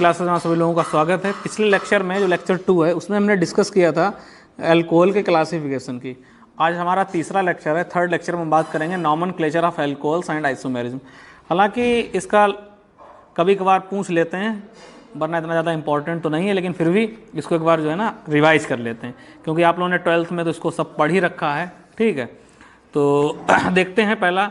Classes में सभी लोगों का स्वागत है। पिछले लेक्चर में जो लेक्चर 2 है उसमें हमने डिस्कस किया था अल्कोहल के क्लासिफिकेशन की। आज हमारा तीसरा लेक्चर है। थर्ड लेक्चर में हम बात करेंगे nomenclature of alcohols and isomerism. हालांकि इसका कभी कभार पूछ लेते हैं, वरना इतना ज़्यादा इंपॉर्टेंट तो नहीं है, लेकिन फिर भी इसको एक बार जो है ना रिवाइज कर लेते हैं, क्योंकि आप लोगों ने 12th में तो इसको सब पढ़ ही रखा है। ठीक है, तो देखते हैं पहला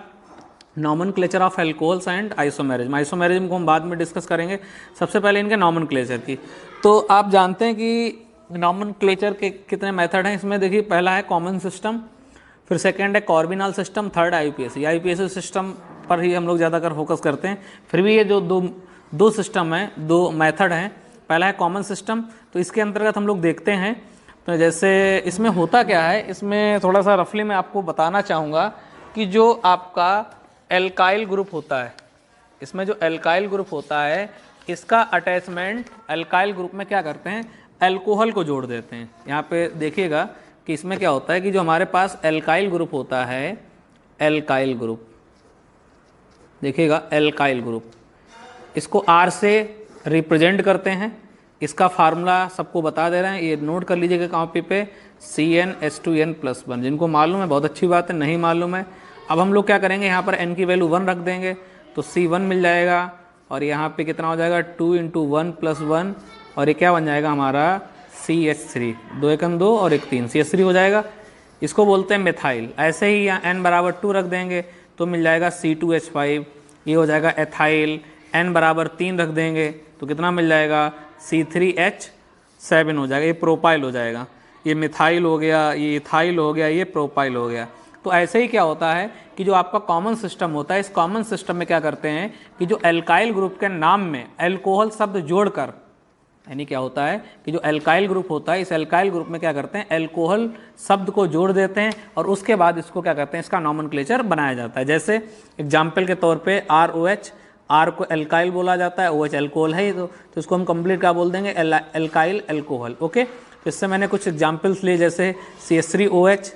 nomenclature of alcohols and isomerism. Isomerism को हम बाद में डिस्कस करेंगे, सबसे पहले इनके नॉमेनक्लेचर की। तो आप जानते हैं कि नॉमेनक्लेचर के कितने मेथड हैं। इसमें देखिए, पहला है कॉमन सिस्टम, फिर सेकंड है carbinol system, third IUPAC. IUPAC system पर ही हम लोग ज़्यादातर फोकस करते हैं। फिर भी ये जो दो सिस्टम है, दो मेथड हैं। पहला है कॉमन सिस्टम, तो इसके अंतर्गत हम लोग देखते हैं। तो जैसे इसमें होता क्या है, इसमें थोड़ा सा रफली मैं आपको बताना चाहूँगा कि जो आपका एल्काइल ग्रुप होता है, इसमें जो एल्काइल ग्रुप होता है, इसका अटैचमेंट एल्काइल ग्रुप में क्या करते हैं, अल्कोहल को जोड़ देते हैं। यहाँ पे देखिएगा कि इसमें क्या होता है कि जो हमारे पास एल्काइल ग्रुप होता है, एल्काइल ग्रुप, देखिएगा एल्काइल ग्रुप, इसको R से रिप्रेजेंट करते हैं। इसका फार्मूला सबको बता दे रहे हैं, ये नोट कर लीजिएगा कॉपी पे, CnH2n+1। जिनको मालूम है बहुत अच्छी बात है, नहीं मालूम है अब हम लोग क्या करेंगे, यहाँ पर n की वैल्यू 1 रख देंगे तो C1 मिल जाएगा। और यहाँ पे कितना हो जाएगा, 2 × 1+1, और ये क्या बन जाएगा हमारा CH3। 2 × 2 और 1 3, CH3 हो जाएगा। इसको बोलते हैं मिथाइल। ऐसे ही यहाँ n = 2 रख देंगे तो मिल जाएगा C2H5, ये हो जाएगा एथाइल। n = 3 रख देंगे तो कितना मिल जाएगा, C3H7 हो जाएगा, ये प्रोपाइल हो जाएगा। ये मिथाइल हो गया, ये इथाइल हो गया, ये प्रोपाइल हो गया। तो ऐसे ही क्या होता है कि जो आपका कॉमन सिस्टम होता है, इस कॉमन सिस्टम में क्या करते हैं कि जो एल्काइल ग्रुप के नाम में अल्कोहल शब्द जोड़कर, यानी क्या होता है कि जो एल्काइल ग्रुप होता है, इस एल्काइल ग्रुप में क्या करते हैं, अल्कोहल शब्द को जोड़ देते हैं और उसके बाद इसको क्या करते हैं, इसका नॉमेनक्लेचर बनाया जाता है। जैसे एग्जाम्पल के तौर पर ROH, R को एल्काइल बोला जाता है, OH अल्कोहल है, तो इसको हम कंप्लीट क्या बोल देंगे, एल्काइल अल्कोहल। ओके, तो इससे मैंने कुछ एग्जाम्पल्स लिए, जैसे CH3OH,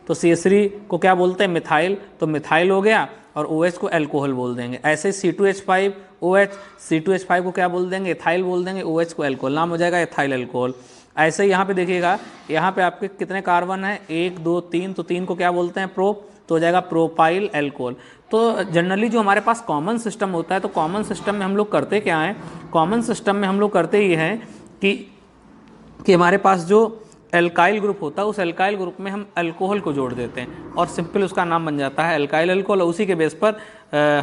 तो CH3 को क्या बोलते हैं, मिथाइल, तो मिथाइल हो गया, और OH को अल्कोहल बोल देंगे। ऐसे C2H5OH, C2H5 को क्या बोल देंगे, इथाइल बोल देंगे, OH को अल्कोहल, नाम हो जाएगा इथाइल अल्कोहल। ऐसे ही यहाँ पे देखिएगा, यहाँ पे आपके कितने कार्बन है, 1 2 3, तो 3 को क्या बोलते हैं, प्रोप, तो हो जाएगा प्रोपाइल अल्कोहल। तो जनरली जो हमारे पास कॉमन सिस्टम होता है, तो कॉमन सिस्टम में हम लोग करते क्या हैं, कॉमन सिस्टम में हम लोग करते ये हैं कि हमारे पास जो एल्काइल ग्रुप होता है, उस एल्काइल ग्रुप में हम अल्कोहल को जोड़ देते हैं और सिंपल उसका नाम बन जाता है एल्काइल अल्कोहल। उसी के बेस पर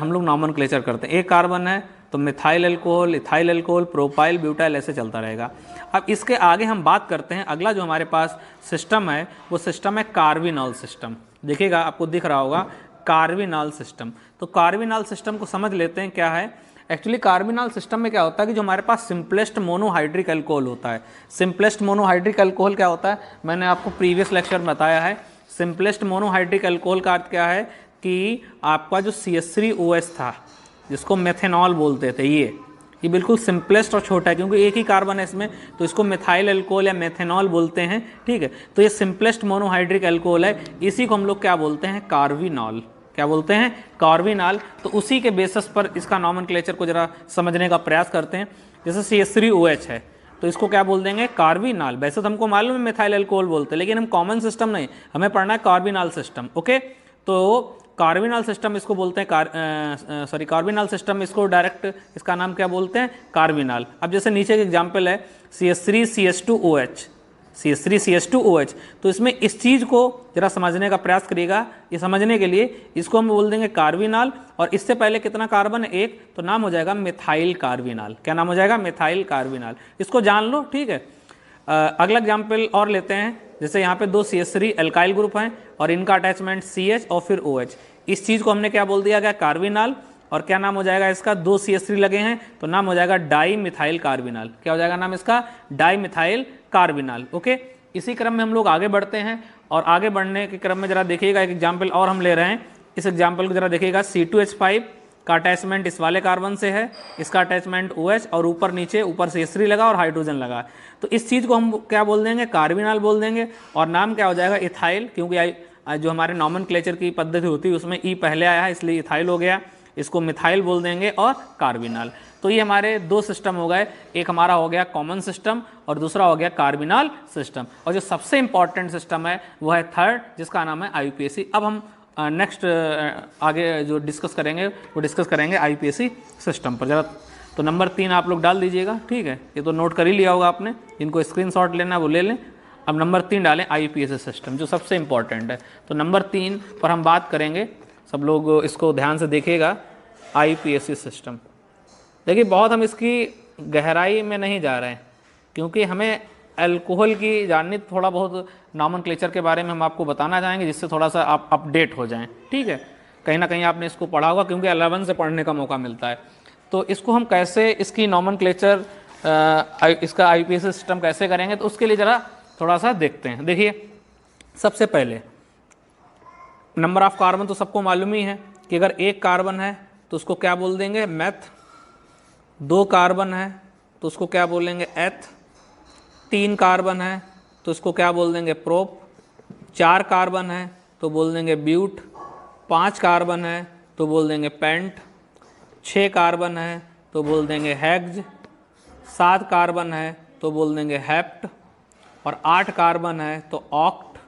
हम लोग नॉमेनक्लेचर करते हैं। एक कार्बन है तो methyl alcohol, ethyl alcohol, propyl, butyl, ऐसे चलता रहेगा। अब इसके आगे हम बात करते हैं, अगला जो हमारे पास सिस्टम है वो सिस्टम है कार्विनॉल सिस्टम। देखिएगा आपको दिख रहा होगा कार्विनॉल सिस्टम। तो कार्विनॉल सिस्टम को समझ लेते हैं क्या है। एक्चुअली कार्विनॉल सिस्टम में क्या होता है कि जो हमारे पास सिंपलेस्ट मोनोहाइड्रिक अल्कोहल होता है। सिंपलेस्ट मोनोहाइड्रिक अल्कोहल क्या होता है, मैंने आपको प्रीवियस लेक्चर में बताया है। सिंपलेस्ट मोनोहाइड्रिक अल्कोहल का अर्थ क्या है कि आपका जो CH3OH था, जिसको मेथेनॉल बोलते थे, ये बिल्कुल सिंपलेस्ट और छोटा है, क्योंकि एक ही कार्बन है इसमें, तो इसको मिथाइल अल्कोहल या मेथेनॉल बोलते हैं। ठीक है, तो ये सिंपलेस्ट मोनोहाइड्रिक अल्कोहल है, इसी को हम लोग क्या बोलते हैं, कार्विनॉल। क्या बोलते हैं, कार्विनॉल। तो उसी के बेसिस पर इसका नॉमेनक्लेचर को जरा समझने का प्रयास करते हैं। जैसे CH3OH है तो इसको क्या बोल देंगे, कार्विनॉल। वैसे तो हमको मालूम है मिथाइल अल्कोहल बोलते हैं, लेकिन हम कॉमन सिस्टम नहीं, हमें पढ़ना है कार्विनॉल सिस्टम। ओके, तो कार्विनॉल सिस्टम इसको बोलते हैं, कार्विनॉल सिस्टम, इसको डायरेक्ट इसका नाम क्या बोलते हैं, कार्विनॉल। अब जैसे नीचे के एग्जाम्पल है CH3CH2OH, CH3CH2OH, तो इसमें इस चीज़ को जरा समझने का प्रयास करिएगा। ये समझने के लिए इसको हम बोल देंगे कार्विनॉल, और इससे पहले कितना कार्बन है, 1, तो नाम हो जाएगा मिथाइल कार्विनॉल। क्या नाम हो जाएगा, मिथाइल कार्विनॉल। इसको जान लो। ठीक है, अगला एग्जाम्पल और लेते हैं। जैसे यहाँ पे 2 CH3 एल्काइल ग्रुप हैं और इनका अटैचमेंट CH और फिर OH। इस चीज़ को हमने क्या बोल दिया गया, कार्विनॉल, और क्या नाम हो जाएगा इसका, 2 CH3 लगे हैं तो नाम हो जाएगा डाई मिथाइल कार्विनॉल। क्या हो जाएगा नाम इसका, डाई मिथाइल कार्विनॉल। ओके, इसी क्रम में हम लोग आगे बढ़ते हैं, और आगे बढ़ने के क्रम में जरा देखिएगा, एक एग्जाम्पल और हम ले रहे हैं। इस एग्जाम्पल को जरा देखिएगा, C2H5 का अटैचमेंट इस वाले कार्बन से है, इसका अटैचमेंट OH, और ऊपर नीचे ऊपर CH3 लगा और हाइड्रोजन लगा। तो इस चीज़ को हम क्या बोल देंगे, कार्विनॉल बोल देंगे, और नाम क्या हो जाएगा, इथाइल, क्योंकि जो हमारे नॉमेनक्लेचर की पद्धति होती है उसमें E पहले आया है, इसलिए इथाइल हो गया। इसको मिथाइल बोल देंगे और कार्विनॉल। तो ये हमारे दो सिस्टम हो गए, एक हमारा हो गया कॉमन सिस्टम और दूसरा हो गया कार्बिनॉल सिस्टम। और जो सबसे इंपॉर्टेंट सिस्टम है वो है थर्ड, जिसका नाम है आईयूपीएसी। अब हम नेक्स्ट आगे जो डिस्कस करेंगे वो डिस्कस करेंगे आईयूपीएसी सिस्टम पर। जरा तो नंबर 3 आप लोग डाल दीजिएगा, ठीक है, ये तो नोट कर ही लिया होगा आपने, जिनको स्क्रीनशॉट लेना है वो ले लें। अब नंबर 3 डालें आईयूपीएसी सिस्टम, जो सबसे इंपॉर्टेंट है। तो नंबर 3 पर हम बात करेंगे, सब लोग इसको ध्यान से देखिएगा, आईयूपीएसी सिस्टम। देखिए बहुत हम इसकी गहराई में नहीं जा रहे हैं, क्योंकि हमें अल्कोहल की जाननी, थोड़ा बहुत नॉमेनक्लेचर के बारे में हम आपको बताना चाहेंगे, जिससे थोड़ा सा आप अपडेट हो जाएं, ठीक है। कहीं ना कहीं आपने इसको पढ़ा होगा, क्योंकि 11 से पढ़ने का मौका मिलता है। तो इसको हम कैसे, इसकी नॉमेनक्लेचर, इसका आईयूपीएसी सिस्टम कैसे करेंगे, तो उसके लिए ज़रा थोड़ा सा देखते हैं। देखिए सबसे पहले नंबर ऑफ कार्बन तो सबको मालूम ही है कि अगर एक कार्बन है तो उसको क्या बोल देंगे, मेथ। 2 कार्बन है तो उसको क्या बोलेंगे, एथ। 3 कार्बन है तो उसको क्या बोल देंगे, प्रोप। 4 कार्बन है तो बोल देंगे ब्यूट। 5 कार्बन है तो बोल देंगे पेंट। 6 कार्बन है तो बोल देंगे हेक्स। 7 कार्बन है तो बोल देंगे हेप्ट। और 8 कार्बन है तो ऑक्ट।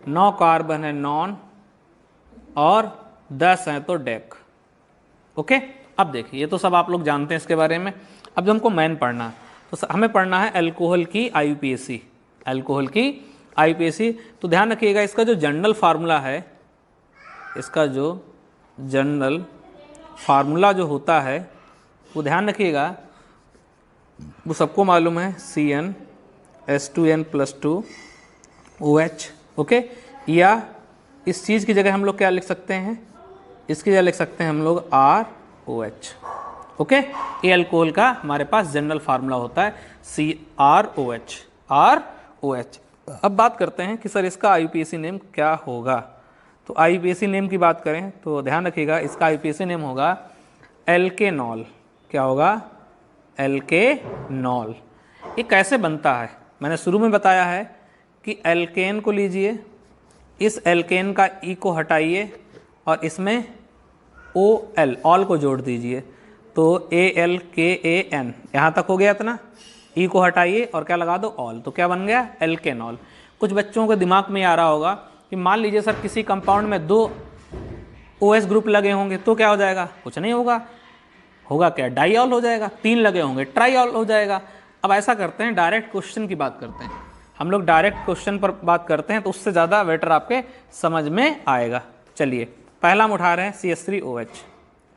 9 कार्बन है नॉन। और 10 है तो डेक। ओके, अब देखिए ये तो सब आप लोग जानते हैं इसके बारे में। अब जो हमको मेन पढ़ना है, तो हमें पढ़ना है अल्कोहल की आईयूपीएसी। अल्कोहल की आईयूपीएसी, तो ध्यान रखिएगा इसका जो जनरल फार्मूला है, इसका जो जनरल फार्मूला जो होता है वो ध्यान रखिएगा, वो सबको मालूम है, CnH2n+2OH। ओके, या इस चीज़ की जगह हम लोग क्या लिख सकते हैं, इसकी जगह लिख सकते हैं हम लोग ROH। ओके, ये अल्कोहल का हमारे पास जनरल फार्मूला होता है, CrOH। अब बात करते हैं कि सर इसका आईयूपीएसी नेम क्या होगा। तो आईयूपीएसी नेम की बात करें तो ध्यान रखिएगा, इसका आईयूपीएसी नेम होगा एल्केनॉल। क्या होगा, एल्केनॉल। ये कैसे बनता है, मैंने शुरू में बताया है कि एल्केन को लीजिए, इस एल्केन का ई को हटाइए और इसमें OL, ऑल को जोड़ दीजिए, तो ALKAN, यहाँ तक हो गया इतना। ई को हटाइए और क्या लगा दो, ऑल, तो क्या बन गया, एल्केनॉल। कुछ बच्चों के दिमाग में आ रहा होगा कि मान लीजिए सर किसी कंपाउंड में 2 OH ग्रुप लगे होंगे तो क्या हो जाएगा, कुछ नहीं होगा, होगा क्या, डाईऑल हो जाएगा। 3 लगे होंगे, ट्राईऑल हो जाएगा। अब ऐसा करते हैं, डायरेक्ट क्वेश्चन की बात करते हैं, हम लोग डायरेक्ट क्वेश्चन पर बात करते हैं, तो उससे ज़्यादा बेटर आपके समझ में आएगा। चलिए पहला हम उठा रहे हैं CH3OH,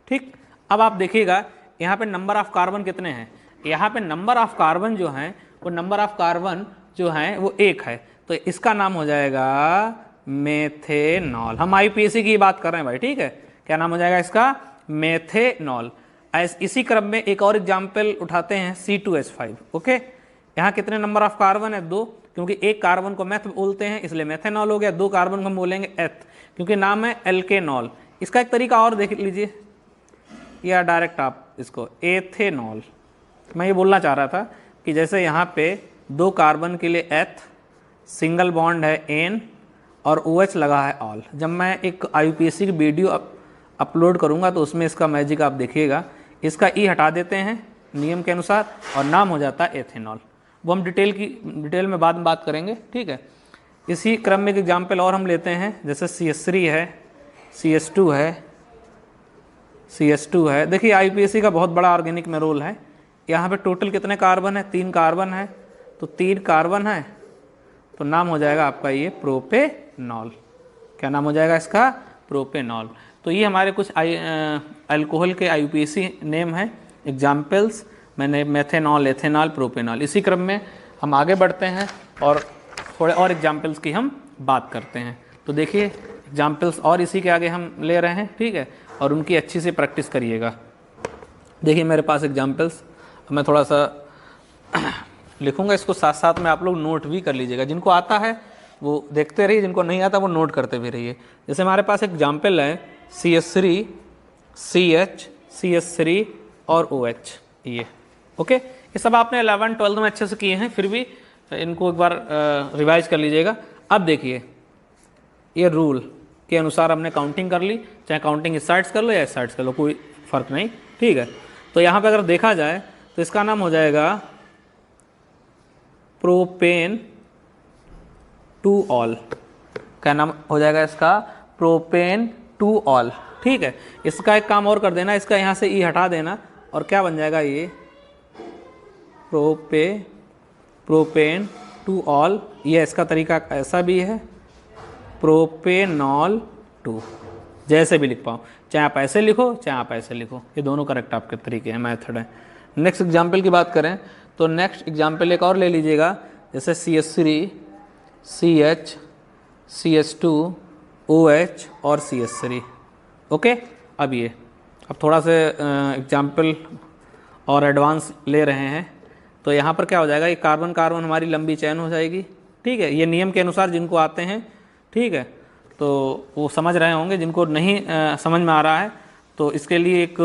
ठीक। अब आप देखिएगा यहाँ पे नंबर ऑफ कार्बन कितने हैं, यहाँ पे नंबर ऑफ कार्बन जो हैं वो नंबर ऑफ कार्बन जो हैं वो 1 है, तो इसका नाम हो जाएगा मेथेनॉल। हम आईयूपीएसी की बात कर रहे हैं भाई, ठीक है, क्या नाम हो जाएगा इसका, मेथेनॉल। इसी क्रम में एक और एग्जाम्पल उठाते हैं, C2H5। ओके, यहाँ कितने नंबर ऑफ कार्बन है, 2, क्योंकि एक कार्बन को मेथ बोलते हैं इसलिए मेथेनॉल हो गया। 2 कार्बन को हम बोलेंगे एथ, क्योंकि नाम है एल्केनॉल। इसका एक तरीका और देख लीजिए, या डायरेक्ट आप इसको एथेनॉल। मैं ये बोलना चाह रहा था कि जैसे यहाँ पे 2 कार्बन के लिए एथ, सिंगल बॉन्ड है एन और OH लगा है ऑल। जब मैं एक आईयूपीएसी की वीडियो अपलोड करूँगा तो उसमें इसका मैजिक आप देखिएगा। इसका ई हटा देते हैं नियम के अनुसार और नाम हो जाता है एथेनॉल। वो हम डिटेल में बाद में बात करेंगे, ठीक है। इसी क्रम में एक एग्जाम्पल और हम लेते हैं, जैसे CH3 है, CH2 है। देखिए आईयूपीएसी का बहुत बड़ा ऑर्गेनिक में रोल है। यहाँ पे टोटल कितने कार्बन है, 3 कार्बन है, तो 3 कार्बन है तो नाम हो जाएगा आपका ये प्रोपेनॉल। क्या नाम हो जाएगा इसका, प्रोपेनॉल। तो ये हमारे कुछ अल्कोहल के आईयूपीएसी नेम हैं, एग्जाम्पल्स मैंने मेथेनॉल, एथेनॉल, प्रोपेनॉल। इसी क्रम में हम आगे बढ़ते हैं और थोड़े और एग्जाम्पल्स की हम बात करते हैं। तो देखिए एग्जाम्पल्स और इसी के आगे हम ले रहे हैं, ठीक है, और उनकी अच्छी से प्रैक्टिस करिएगा। देखिए मेरे पास एग्जाम्पल्स, मैं थोड़ा सा लिखूंगा, इसको साथ साथ में आप लोग नोट भी कर लीजिएगा। जिनको आता है वो देखते रहिए, जिनको नहीं आता वो नोट करते भी रहिए। जैसे हमारे पास एग्जाम्पल है CH3, CH, CH3 और OH, ये ओके। ये सब आपने 11th 12th में अच्छे से किए हैं, फिर भी इनको एक बार रिवाइज कर लीजिएगा। अब देखिए ये रूल के अनुसार हमने काउंटिंग कर ली, चाहे काउंटिंग इस साइड्स कर लो या इस साइड्स कर लो, कोई फ़र्क नहीं, ठीक है। तो यहाँ पे अगर देखा जाए तो इसका नाम हो जाएगा प्रोपेन टू ऑल। क्या नाम हो जाएगा इसका? Propane two all. ठीक है, इसका एक काम और कर देना, इसका यहाँ से ई हटा देना और क्या बन जाएगा ये प्रोपेन टू ऑल। ये इसका तरीका ऐसा भी है, प्रोपेनॉल टू, जैसे भी लिख पाओ, चाहे आप ऐसे लिखो चाहे आप ऐसे लिखो, ये दोनों करेक्ट आपके तरीके हैं, मेथड है। नेक्स्ट एग्जाम्पल की बात करें तो नेक्स्ट एग्जाम्पल एक और ले लीजिएगा, जैसे CH3 CH CH2 OH और CH3। ओके, अब थोड़ा सा एग्जाम्पल और एडवांस ले रहे हैं। तो यहाँ पर क्या हो जाएगा, ये कार्बन कार्बन हमारी लंबी चैन हो जाएगी। ठीक है, ये नियम के अनुसार जिनको आते हैं, ठीक है, तो वो समझ रहे होंगे। जिनको नहीं समझ में आ रहा है तो इसके लिए एक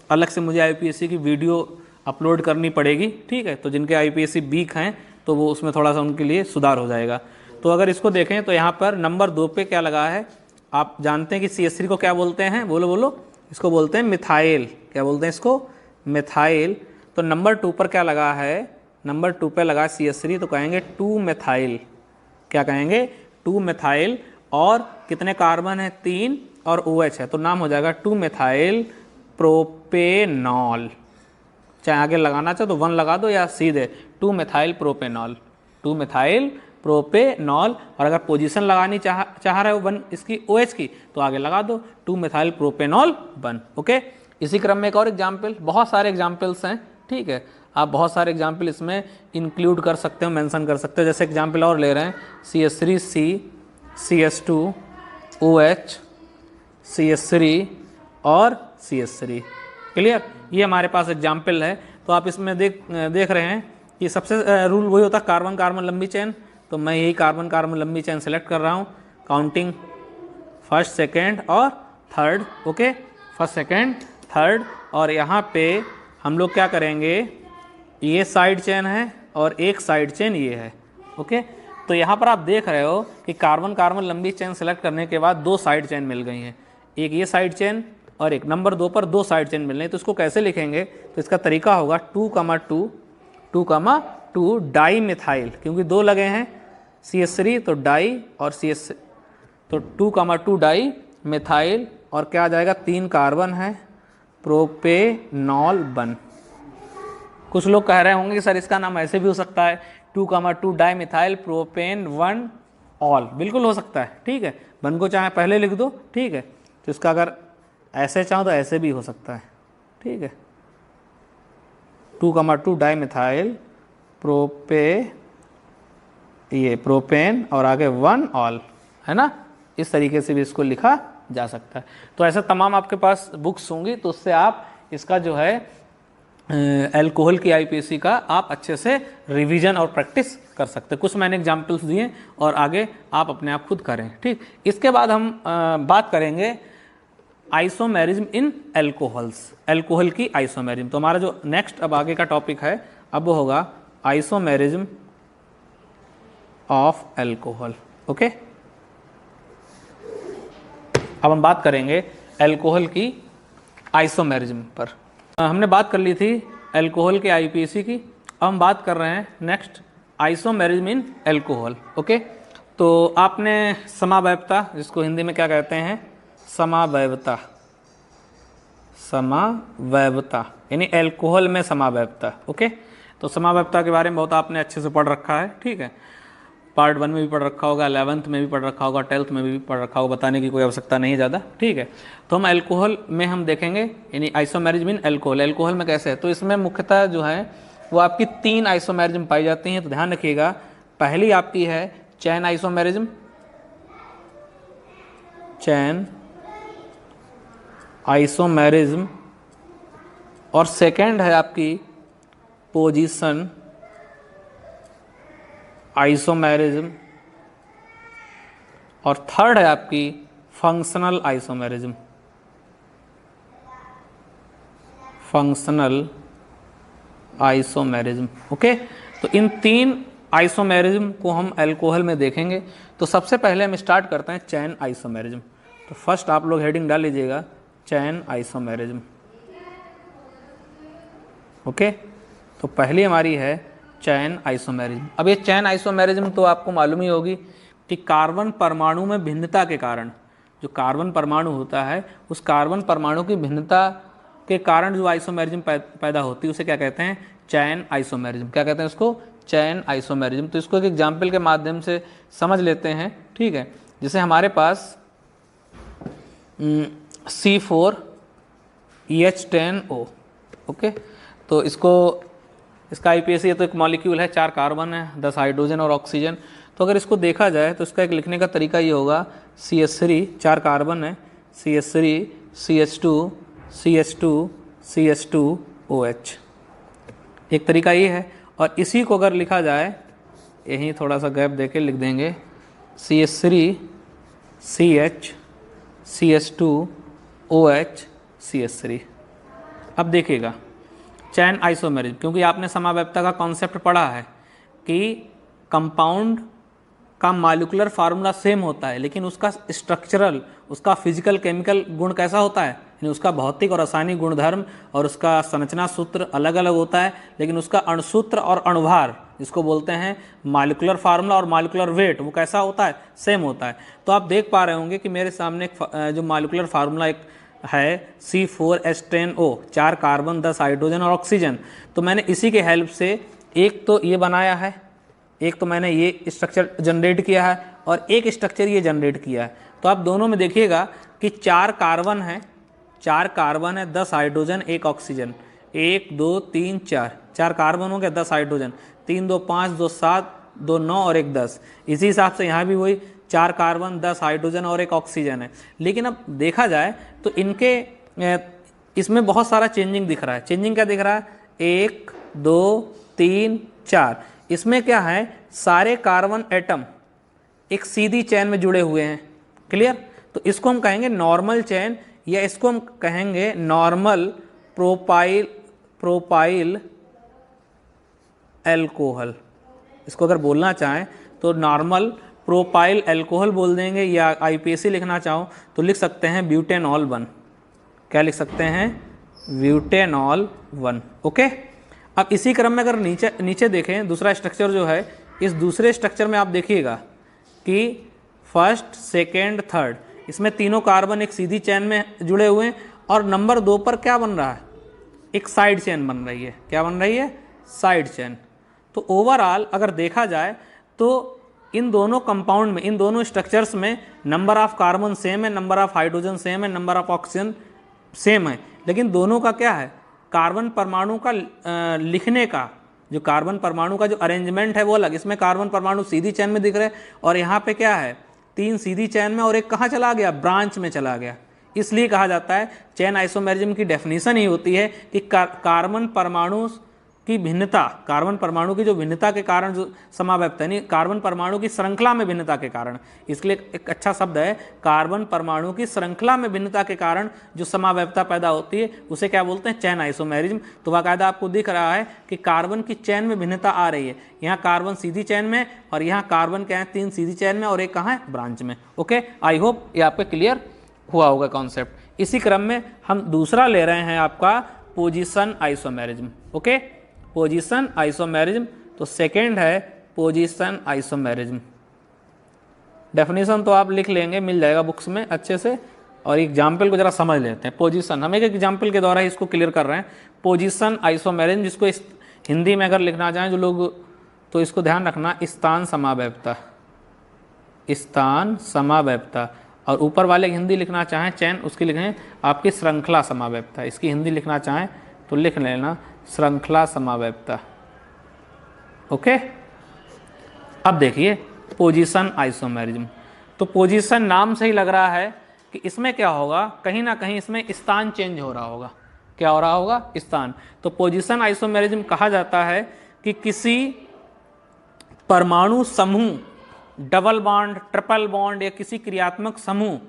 अलग से मुझे IPSC की वीडियो अपलोड करनी पड़ेगी। ठीक है, तो जिनके IPSC वीक हैं तो वो उसमें थोड़ा सा उनके लिए सुधार हो जाएगा। तो अगर इसको देखें तो यहाँ पर नंबर 2 पे क्या लगा है, आप जानते हैं कि CH3 को क्या बोलते हैं? बोलो, इसको बोलते हैं मिथाइल। क्या बोलते हैं इसको? मिथाइल। तो नंबर 2 पर क्या लगा है? नंबर 2 पे लगा CH3, तो कहेंगे 2 मिथाइल। क्या कहेंगे? 2 मिथाइल। और कितने कार्बन है? 3, और OH है, तो नाम हो जाएगा 2 मिथाइल प्रोपेनॉल। चाहे आगे लगाना चाहो तो 1 लगा दो या सीधे 2 मिथाइल प्रोपेनॉल, 2 मिथाइल प्रोपेनॉल। और अगर पोजीशन लगानी चाह रहे हो 1 इसकी OH की, तो आगे लगा दो 2 मिथाइल प्रोपेनॉल 1। ओके, इसी क्रम में एक और एग्जाम्पल, बहुत सारे एग्जाम्पल्स हैं। ठीक है, आप बहुत सारे एग्जाम्पल इसमें इंक्लूड कर सकते हो, मेंशन कर सकते हो। जैसे एग्जाम्पल और ले रहे हैं, CH3C CH2 OH CH3 और CH3। क्लियर? ये हमारे पास एग्जाम्पल है। तो आप इसमें देख रहे हैं कि सबसे रूल वही होता है, कार्बन कार्बन लंबी चेन। तो मैं यही कार्बन कार्बन लंबी चेन सेलेक्ट कर रहा हूँ, काउंटिंग फर्स्ट सेकेंड और third. Okay, first second third. और यहाँ पे हम लोग क्या करेंगे, ये साइड चेन है और एक साइड चेन ये है। ओके, तो यहाँ पर आप देख रहे हो कि कार्बन कार्बन लंबी चेन सेलेक्ट करने के बाद 2 साइड चेन मिल गई हैं, एक ये साइड चेन और एक नंबर 2 पर 2 साइड चेन मिल रही है। तो इसको कैसे लिखेंगे? तो इसका तरीका होगा 2,2 डाई मिथाइल, क्योंकि 2 लगे हैं CH3 तो डाई और CH, तो 2,2 डाई मिथाइल। और क्या आ जाएगा? 3 कार्बन है, प्रोपेनॉल 1। कुछ लोग कह रहे होंगे कि सर इसका नाम ऐसे भी हो सकता है, 2,2 डाई मिथाइल प्रोपेन 1 ऑल। बिल्कुल हो सकता है। ठीक है, 1 को चाहे पहले लिख दो। ठीक है, तो इसका अगर ऐसे चाहो तो ऐसे भी हो सकता है। ठीक है, 2,2 डाई मिथाइल प्रोपेन और आगे 1 ऑल, है ना? इस तरीके से भी इसको लिखा जा सकता है। तो ऐसे तमाम आपके पास बुक्स होंगी, तो उससे आप इसका जो है अल्कोहल की IPSC का आप अच्छे से रिवीजन और प्रैक्टिस कर सकते हैं। कुछ मैंने एग्जाम्पल्स दिए और आगे आप अपने आप खुद करें। ठीक, इसके बाद हम बात करेंगे आइसोमेरिज्म इन अल्कोहल्स, अल्कोहल की आइसोमेरिज्म। तो हमारा जो नेक्स्ट अब आगे का टॉपिक है अब वो होगा आइसोमेरिज्म ऑफ अल्कोहल। ओके, अब हम बात करेंगे अल्कोहल की आइसोमेरिज्म पर। हमने बात कर ली थी अल्कोहल के IPSC की, अब हम बात कर रहे हैं next isomerism in alcohol. Okay, तो आपने समावैवता, जिसको हिंदी में क्या कहते हैं? समावैवता, समावैवता यानी अल्कोहल में समावैवता। ओके, तो समावैवता के बारे में बहुत आपने अच्छे से पढ़ रखा है। ठीक है, पार्ट 1 में भी पढ़ रखा होगा, 11th में भी पढ़ रखा होगा, 12th में भी पढ़ रखा होगा, बताने की कोई आवश्यकता नहीं ज़्यादा। ठीक है, तो हम अल्कोहल में हम देखेंगे यानी आइसोमेरिज्म इन अल्कोहल। अल्कोहल में कैसे है? तो इसमें मुख्यतः जो है वो आपकी 3 आइसोमेरिज्म पाई जाती हैं। तो ध्यान रखिएगा, पहली आपकी है चैन आइसोमेरिज्म, चैन आइसोमेरिज्म, और सेकेंड है आपकी पोजीशन आइसोमेरिज्म, और थर्ड है आपकी functional isomerism, functional isomerism. Okay, तो इन 3 आइसोमेरिज्म को हम अल्कोहल में देखेंगे। तो सबसे पहले हम स्टार्ट करते हैं चैन आइसोमेरिज्म। तो फर्स्ट आप लोग हेडिंग डाल लीजिएगा, चैन आइसोमेरिज्म। ओके, तो पहली हमारी है चैन आइसोमेरिज्म। अब ये चैन आइसोमेरिज्म तो आपको मालूम ही होगी कि कार्बन परमाणु में भिन्नता के कारण, जो कार्बन परमाणु होता है उस कार्बन परमाणु की भिन्नता के कारण जो आइसोमेरिज्म पैदा होती है उसे क्या कहते हैं? चैन आइसोमेरिज्म। क्या कहते हैं उसको? चैन आइसोमेरिज्म। तो इसको एक एग्जाम्पल के माध्यम से समझ लेते हैं, ठीक है। जैसे हमारे पास C4EH10O, ओके, तो इसका IPAC ये तो एक मॉलिक्यूल है, 4 कार्बन है, 10 हाइड्रोजन और ऑक्सीजन। तो अगर इसको देखा जाए तो इसका एक लिखने का तरीका ये होगा, CH3, 4 कार्बन है, CH3 CH2 CH2 CH2OH, एक तरीका ये है। और इसी को अगर लिखा जाए, यहीं थोड़ा सा गैप देके लिख देंगे, CH3 CH CH2OH CH3। अब देखिएगा चैन आइसोमेरिज्म, क्योंकि आपने समव्यवस्था का कॉन्सेप्ट पढ़ा है कि कंपाउंड का मॉलिक्यूलर फार्मूला सेम होता है, लेकिन उसका स्ट्रक्चरल, उसका फिजिकल केमिकल गुण कैसा होता है, यानी उसका भौतिक और रासायनिक गुणधर्म और उसका संरचना सूत्र अलग अलग होता है, लेकिन उसका अणुसूत्र और अणुभार, जिसको बोलते हैं मॉलिक्यूलर फार्मूला और मॉलिक्यूलर वेट, वो कैसा होता है? सेम होता है। तो आप देख पा रहे होंगे कि मेरे सामने जो मॉलिक्यूलर फार्मूला एक है C4H10O, 4 कार्बन, 10 हाइड्रोजन और ऑक्सीजन। तो मैंने इसी के हेल्प से एक तो ये बनाया है, एक तो मैंने ये स्ट्रक्चर जनरेट किया है और एक स्ट्रक्चर ये जनरेट किया है। तो आप दोनों में देखिएगा कि 4 कार्बन है, 4 कार्बन है, 10 हाइड्रोजन, 1 ऑक्सीजन, 1 2 3 4, 4 कार्बन हो गया, 10 हाइड्रोजन, 3 2 5 2 7 2 9 और 1 10। इसी हिसाब से यहाँ भी वही 4 कार्बन, 10 हाइड्रोजन और 1 ऑक्सीजन है। लेकिन अब देखा जाए तो इनके इसमें बहुत सारा चेंजिंग दिख रहा है। चेंजिंग क्या दिख रहा है? 1 2 3 4। इसमें क्या है? सारे कार्बन एटम एक सीधी चैन में जुड़े हुए हैं। क्लियर? तो इसको हम कहेंगे नॉर्मल चैन, या इसको हम कहेंगे नॉर्मल प्रोपाइल एल्कोहल। इसको अगर बोलना चाहें तो नॉर्मल प्रोपाइल एल्कोहल बोल देंगे, या IPAC लिखना चाहो तो लिख सकते हैं ब्यूटेनॉल 1। क्या लिख सकते हैं? ब्यूटेनॉल 1। ओके, अब इसी क्रम में अगर नीचे देखें दूसरा स्ट्रक्चर जो है, इस दूसरे स्ट्रक्चर में आप देखिएगा कि फर्स्ट, सेकेंड, थर्ड, इसमें तीनों कार्बन एक सीधी चैन में जुड़े हुए हैं, और नंबर 2 पर क्या बन रहा है? एक साइड चैन बन रही है। क्या बन रही है? Side chain. तो ओवरऑल अगर देखा जाए तो इन दोनों कंपाउंड में, इन दोनों स्ट्रक्चर्स में नंबर ऑफ कार्बन सेम है, नंबर ऑफ हाइड्रोजन सेम है, नंबर ऑफ ऑक्सीजन सेम है, लेकिन दोनों का क्या है? कार्बन परमाणु का लिखने का, जो कार्बन परमाणु का जो अरेंजमेंट है वो अलग। इसमें कार्बन परमाणु सीधी चैन में दिख रहे हैं, और यहाँ पे क्या है? 3 सीधी चैन में और एक कहाँ चला गया? ब्रांच में चला गया। इसलिए कहा जाता है, चैन आइसोमेरिज्म की डेफिनेशन ही होती है कि कार्बन परमाणु की भिन्नता, कार्बन परमाणु की जो भिन्नता के कारण जो समावैप्त, यानी कार्बन परमाणु की श्रृंखला में भिन्नता के कारण, इसलिए एक अच्छा शब्द है, कार्बन परमाणु की श्रृंखला में भिन्नता के कारण जो समावैप्तता पैदा होती है उसे क्या बोलते हैं? चैन आइसोमेरिज्म। तो बाकायदा आपको दिख रहा है कि कार्बन की चैन में भिन्नता आ रही है। यहाँ कार्बन सीधी चैन में, और यहाँ कार्बन क्या है? 3 सीधी चैन में और एक कहाँ है? ब्रांच में। ओके, आई होप ये आपका क्लियर हुआ होगा कॉन्सेप्ट। इसी क्रम में हम दूसरा ले रहे हैं आपका position isomerism. Okay, position isomerism. तो सेकेंड है पोजीशन आइसोमेरिज्म। डेफिनेशन तो आप लिख लेंगे, मिल जाएगा बुक्स में अच्छे से, और एग्जाम्पल को जरा समझ लेते हैं। पोजीशन, हम एक एग्जाम्पल के द्वारा ही इसको क्लियर कर रहे हैं। पोजीशन आइसोमेरिज्म, जिसको इस हिंदी में अगर लिखना चाहें जो लोग, तो इसको ध्यान रखना, स्थान समावैप्तता, स्थान समावैप्तता। और ऊपर वाले हिंदी लिखना चाहें चैन, उसकी लिखें आपकी श्रृंखला समावैप्तता। इसकी हिंदी लिखना चाहें तो लिख लेना श्रृंखला समावैप्तता। ओके, अब देखिए पोजीशन आइसोमेरिज्म। तो पोजीशन नाम से ही लग रहा है कि इसमें क्या होगा? कहीं ना कहीं इसमें स्थान चेंज हो रहा होगा। क्या हो रहा होगा? स्थान। तो पोजीशन आइसोमेरिज्म कहा जाता है कि किसी परमाणु समूह, डबल बॉन्ड, ट्रिपल बॉन्ड, या किसी क्रियात्मक समूह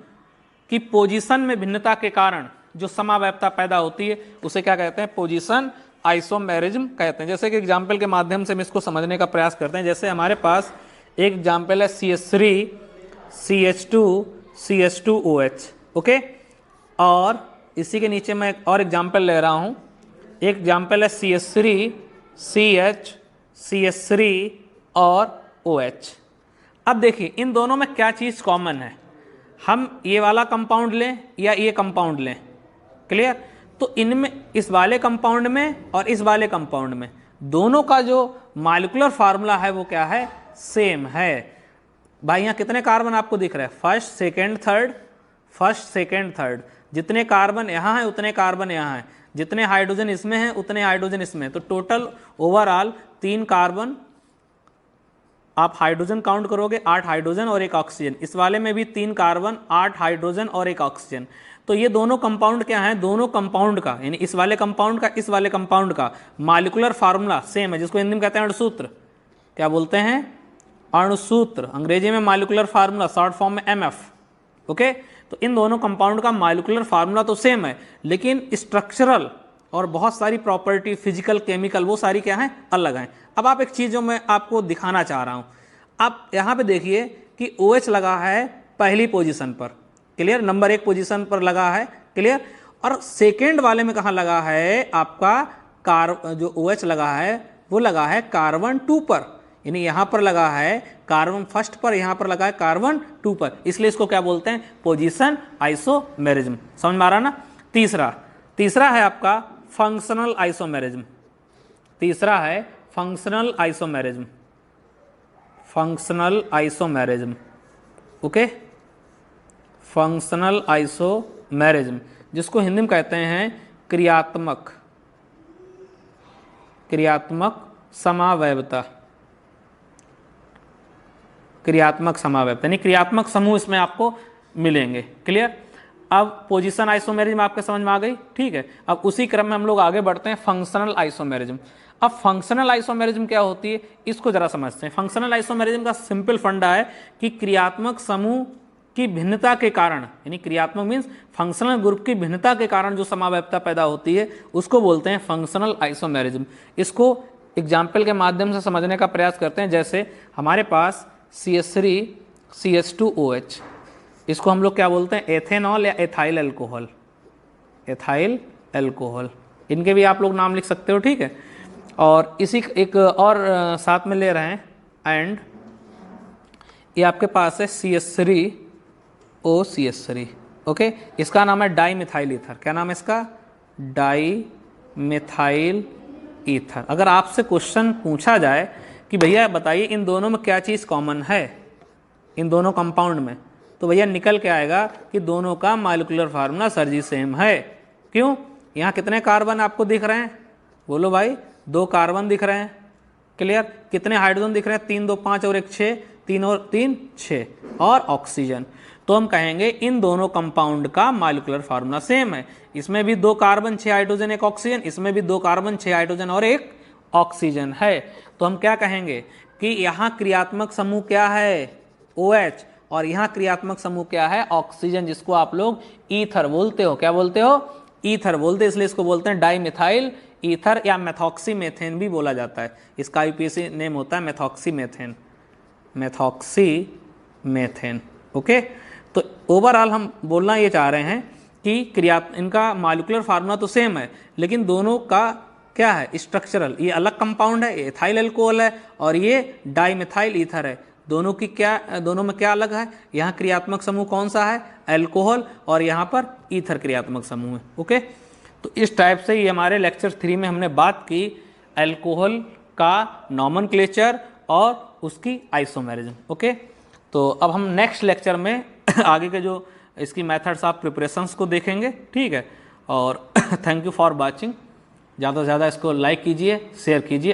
की पोजीशन में भिन्नता के कारण जो समावैप्तता पैदा होती है उसे क्या कहते हैं? पोजीशन आइसोमेरिज्म कहते हैं। जैसे कि एग्जाम्पल के माध्यम से हम इसको समझने का प्रयास करते हैं। जैसे हमारे पास एक एग्जाम्पल है CH3 CH2 CH2OH। ओके, और इसी के नीचे मैं एक और एग्जाम्पल ले रहा हूँ, एक एग्जाम्पल है CH3, CH, CH3 और OH। अब देखिए इन दोनों में क्या चीज़ कॉमन है, हम ये वाला कंपाउंड लें या ये कंपाउंड लें, क्लियर। तो इनमें इस वाले कंपाउंड में और इस वाले कंपाउंड में दोनों का जो मॉलिक्यूलर फार्मूला है वो क्या है, सेम है। भाई यहाँ कितने कार्बन आपको दिख रहा है, first second third, first second third, जितने कार्बन यहाँ है उतने कार्बन यहाँ है, जितने हाइड्रोजन इसमें हैं उतने हाइड्रोजन इसमें, तो टोटल ओवरऑल 3 कार्बन, आप हाइड्रोजन काउंट करोगे 8 हाइड्रोजन और 1 ऑक्सीजन, इस वाले में भी 3 कार्बन 8 हाइड्रोजन और 1 ऑक्सीजन। तो ये दोनों कंपाउंड क्या है, दोनों कंपाउंड का यानी इस वाले कंपाउंड का इस वाले कंपाउंड का मॉलिक्यूलर फार्मूला सेम है, जिसको हिंदी में कहते हैं अणुसूत्र। क्या बोलते हैं, अणुसूत्र, अंग्रेजी में मॉलिक्यूलर फार्मूला, शॉर्ट फॉर्म में MF। ओके, तो इन दोनों कंपाउंड का मॉलिक्यूलर फार्मूला तो सेम है, लेकिन स्ट्रक्चरल और बहुत सारी प्रॉपर्टी, फिजिकल, केमिकल, वो सारी क्या है, अलग हैं। अब आप एक चीज़ जो मैं आपको दिखाना चाह रहा हूँ, आप यहाँ पे देखिए कि OH लगा है पहली पोजीशन पर, क्लियर, नंबर 1 पोजीशन पर लगा है, क्लियर। और सेकेंड वाले में कहाँ लगा है आपका जो OH लगा है वो लगा है कार्बन 2 पर, यानी यहाँ पर लगा है कार्बन फर्स्ट पर, यहाँ पर लगा है कार्बन 2 पर, इसलिए इसको क्या बोलते हैं, पोजीशन आइसोमेरिज्म। समझ में आ रहा ना। तीसरा है आपका फंक्शनल आइसोमेरिज्म। तीसरा है functional isomerism, functional isomerism. Okay, functional isomerism, जिसको हिंदी में कहते हैं क्रियात्मक समावयवता, क्रियात्मक समावयवता, यानी क्रियात्मक समूह इसमें आपको मिलेंगे, क्लियर। अब पोजीशन आइसोमेरिज्म आपके समझ में आ गई, ठीक है। अब उसी क्रम में हम लोग आगे बढ़ते हैं फंक्शनल आइसोमेरिज्म। अब फंक्शनल आइसोमेरिज्म क्या होती है, इसको जरा समझते हैं। फंक्शनल आइसोमेरिज्म का सिंपल फंडा है कि क्रियात्मक समूह की भिन्नता के कारण, यानी क्रियात्मक मीन्स फंक्शनल ग्रुप की भिन्नता के कारण जो समावयवता पैदा होती है उसको बोलते हैं फंक्शनल आइसोमेरिज्म। इसको एग्जाम्पल के माध्यम से समझने का प्रयास करते हैं। जैसे हमारे पास CH3 CH2OH, इसको हम लोग क्या बोलते हैं, एथेनॉल या एथाइल अल्कोहल, एथाइल अल्कोहल, इनके भी आप लोग नाम लिख सकते हो, ठीक है। और इसी एक और साथ में ले रहे हैं, एंड ये आपके पास है CH3OCH3, ओके, इसका नाम है डाई मिथाइल ईथर। क्या नाम है इसका, डाई मिथाइल ईथर। अगर आपसे क्वेश्चन पूछा जाए कि भैया बताइए इन दोनों में क्या चीज़ कॉमन है, इन दोनों कंपाउंड में, तो भैया निकल के आएगा कि दोनों का मॉलिक्यूलर फार्मूला सर जी सेम है। क्यों, यहाँ कितने कार्बन आपको दिख रहे हैं, बोलो भाई, 2 कार्बन दिख रहे हैं, क्लियर। कितने हाइड्रोजन दिख रहे हैं, 3 2 5 और 1 6, 3 और 3 6, और ऑक्सीजन। तो हम कहेंगे इन दोनों कंपाउंड का मॉलिक्यूलर फार्मूला सेम है। इसमें भी 2 कार्बन 6 हाइड्रोजन 1 ऑक्सीजन, इसमें भी 2 कार्बन 6 हाइड्रोजन और 1 ऑक्सीजन है। तो हम क्या कहेंगे कि यहाँ क्रियात्मक समूह क्या है, OH, और यहाँ क्रियात्मक समूह क्या है, ऑक्सीजन, जिसको आप लोग ईथर बोलते हो। क्या बोलते हो, ईथर बोलते, इसलिए इसको बोलते हैं डाई मिथाइल ईथर, या मेथॉक्सीमेथेन भी बोला जाता है। इसका IUPAC नेम होता है मेथॉक्सीमेथेन, मेथॉक्सीमेथेन। ओके, तो ओवरऑल हम बोलना ये चाह रहे हैं कि इनका मॉलिक्यूलर फार्मूला तो सेम है, लेकिन दोनों का क्या है, स्ट्रक्चरल, ये अलग कंपाउंड है, एथाइल अल्कोहल है, और ये डाई मिथाइल ईथर है। दोनों में क्या अलग है, यहाँ क्रियात्मक समूह कौन सा है, अल्कोहल, और यहाँ पर ईथर क्रियात्मक समूह है। ओके, तो इस टाइप से ये हमारे लेक्चर 3 में हमने बात की अल्कोहल का नॉमेनक्लेचर और उसकी आइसोमेरिज्म। ओके, तो अब हम नेक्स्ट लेक्चर में आगे के जो इसकी मेथड्स ऑफ प्रिपरेशंस को देखेंगे, ठीक है। और थैंक यू फॉर वॉचिंग। ज़्यादा से ज़्यादा इसको लाइक कीजिए, शेयर कीजिए।